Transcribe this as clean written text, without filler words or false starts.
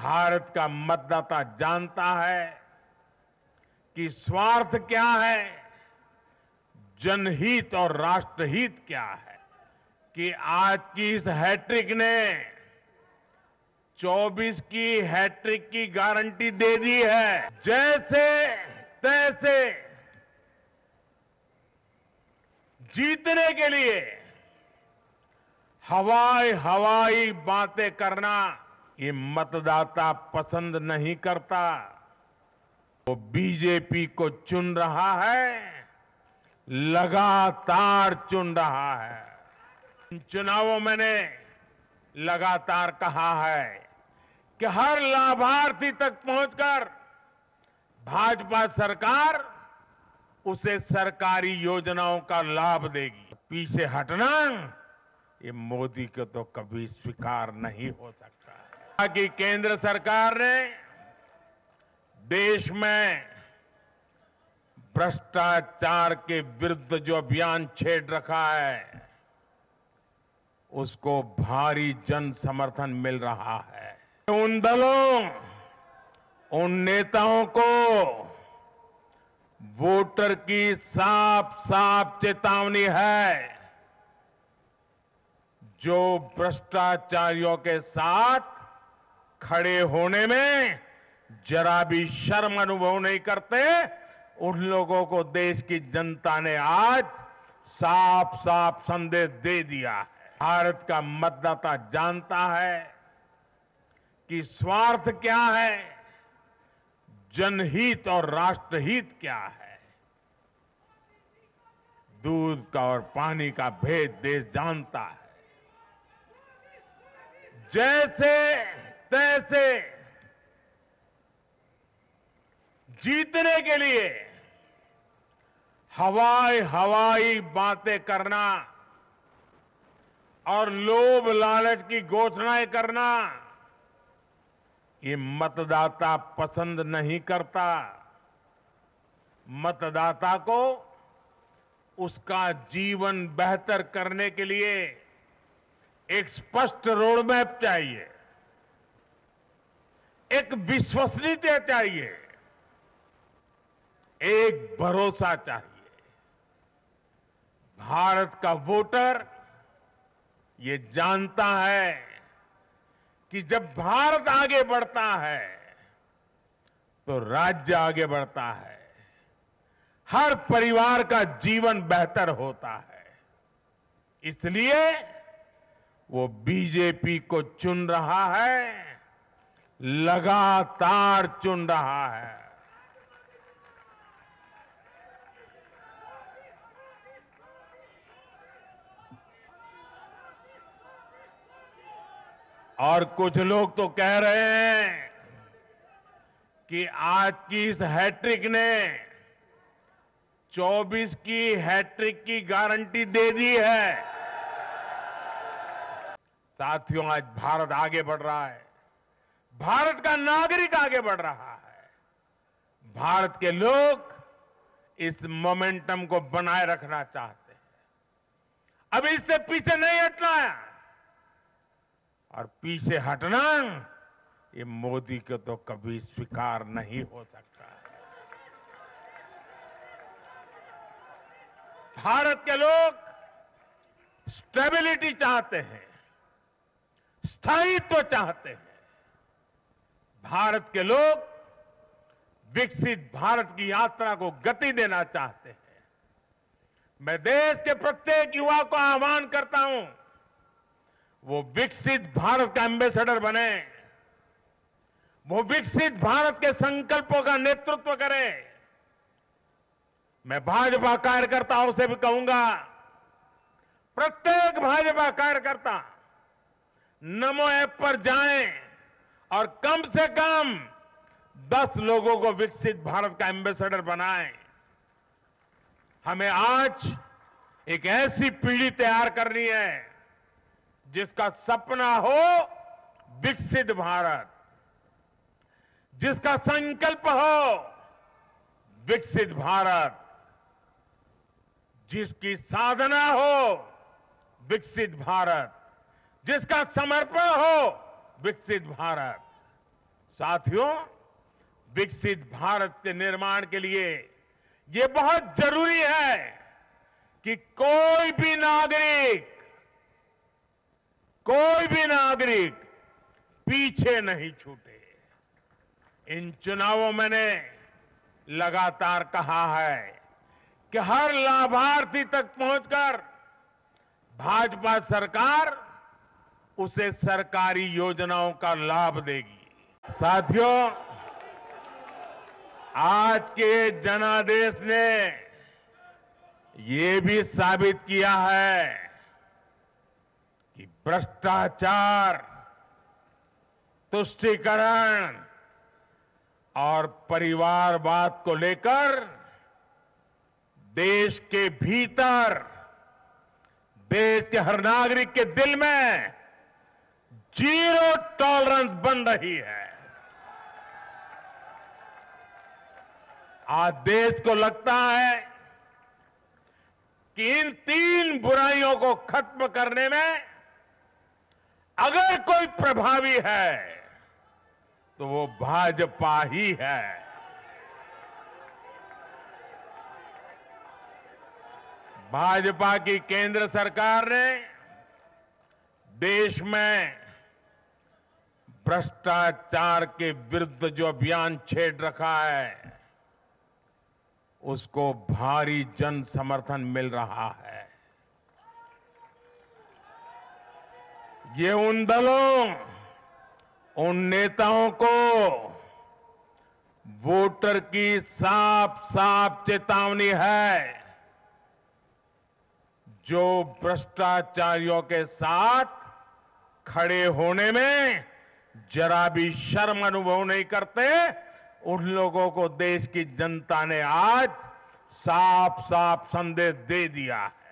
भारत का मतदाता जानता है कि स्वार्थ क्या है, जनहित और राष्ट्रहित क्या है। कि आज की इस हैट्रिक ने 24 की हैट्रिक की गारंटी दे दी है। जैसे तैसे जीतने के लिए हवाई हवाई बातें करना ये मतदाता पसंद नहीं करता। वो बीजेपी को चुन रहा है, लगातार चुन रहा है। इन चुनावों में मैंने लगातार कहा है कि हर लाभार्थी तक पहुंचकर भाजपा सरकार उसे सरकारी योजनाओं का लाभ देगी। पीछे हटना ये मोदी को तो कभी स्वीकार नहीं हो सकता। कि केंद्र सरकार ने देश में भ्रष्टाचार के विरुद्ध जो अभियान छेड़ रखा है उसको भारी जन समर्थन मिल रहा है। उन दलों, उन नेताओं को वोटर की साफ साफ चेतावनी है जो भ्रष्टाचारियों के साथ खड़े होने में जरा भी शर्म अनुभव नहीं करते। उन लोगों को देश की जनता ने आज साफ साफ संदेश दे दिया है। भारत का मतदाता जानता है कि स्वार्थ क्या है, जनहित और राष्ट्रहित क्या है। दूध का और पानी का भेद देश जानता है। जैसे तैसे जीतने के लिए हवाई हवाई बातें करना और लोभ लालच की घोषणाएं करना ये मतदाता पसंद नहीं करता। मतदाता को उसका जीवन बेहतर करने के लिए एक स्पष्ट रोडमैप चाहिए, एक विश्वसनीयता चाहिए, एक भरोसा चाहिए। भारत का वोटर ये जानता है कि जब भारत आगे बढ़ता है तो राज्य आगे बढ़ता है, हर परिवार का जीवन बेहतर होता है। इसलिए वो बीजेपी को चुन रहा है, लगातार चुन रहा है। और कुछ लोग तो कह रहे हैं कि आज की इस हैट्रिक ने 24 की हैट्रिक की गारंटी दे दी है। साथियों, आज भारत आगे बढ़ रहा है, भारत का नागरिक आगे बढ़ रहा है। भारत के लोग इस मोमेंटम को बनाए रखना चाहते हैं। अब इससे पीछे नहीं हटना है और पीछे हटना ये मोदी को तो कभी स्वीकार नहीं हो सकता है। भारत के लोग स्टेबिलिटी चाहते हैं, स्थायित्व चाहते हैं। भारत के लोग विकसित भारत की यात्रा को गति देना चाहते हैं। मैं देश के प्रत्येक युवा को आह्वान करता हूं वो विकसित भारत का एम्बेसडर बने, वो विकसित भारत के संकल्पों का नेतृत्व करे। मैं भाजपा कार्यकर्ताओं से भी कहूंगा, प्रत्येक भाजपा कार्यकर्ता नमो ऐप पर जाएं और कम से कम 10 लोगों को विकसित भारत का एम्बेसडर बनाएं। हमें आज एक ऐसी पीढ़ी तैयार करनी है जिसका सपना हो विकसित भारत, जिसका संकल्प हो विकसित भारत, जिसकी साधना हो विकसित भारत, जिसका समर्पण हो विकसित भारत। साथियों, विकसित भारत के निर्माण के लिए ये बहुत जरूरी है कि कोई भी नागरिक पीछे नहीं छूटे। इन चुनावों में मैंने लगातार कहा है कि हर लाभार्थी तक पहुंचकर भाजपा सरकार उसे सरकारी योजनाओं का लाभ देगी। साथियों, आज के जनादेश ने ये भी साबित किया है कि भ्रष्टाचार, तुष्टीकरण और परिवारवाद को लेकर देश के भीतर, देश के हर नागरिक के दिल में जीरो टॉलरेंस बन रही है। आज देश को लगता है कि इन 3 बुराइयों को खत्म करने में अगर कोई प्रभावी है तो वो भाजपा ही है। भाजपा की केंद्र सरकार ने देश में भ्रष्टाचार के विरुद्ध जो अभियान छेड़ रखा है, उसको भारी जन समर्थन मिल रहा है। ये उन दलों, उन नेताओं को वोटर की साफ साफ चेतावनी है जो भ्रष्टाचारियों के साथ खड़े होने में जरा भी शर्म अनुभव नहीं करते। उन लोगों को देश की जनता ने आज साफ साफ संदेश दे दिया है।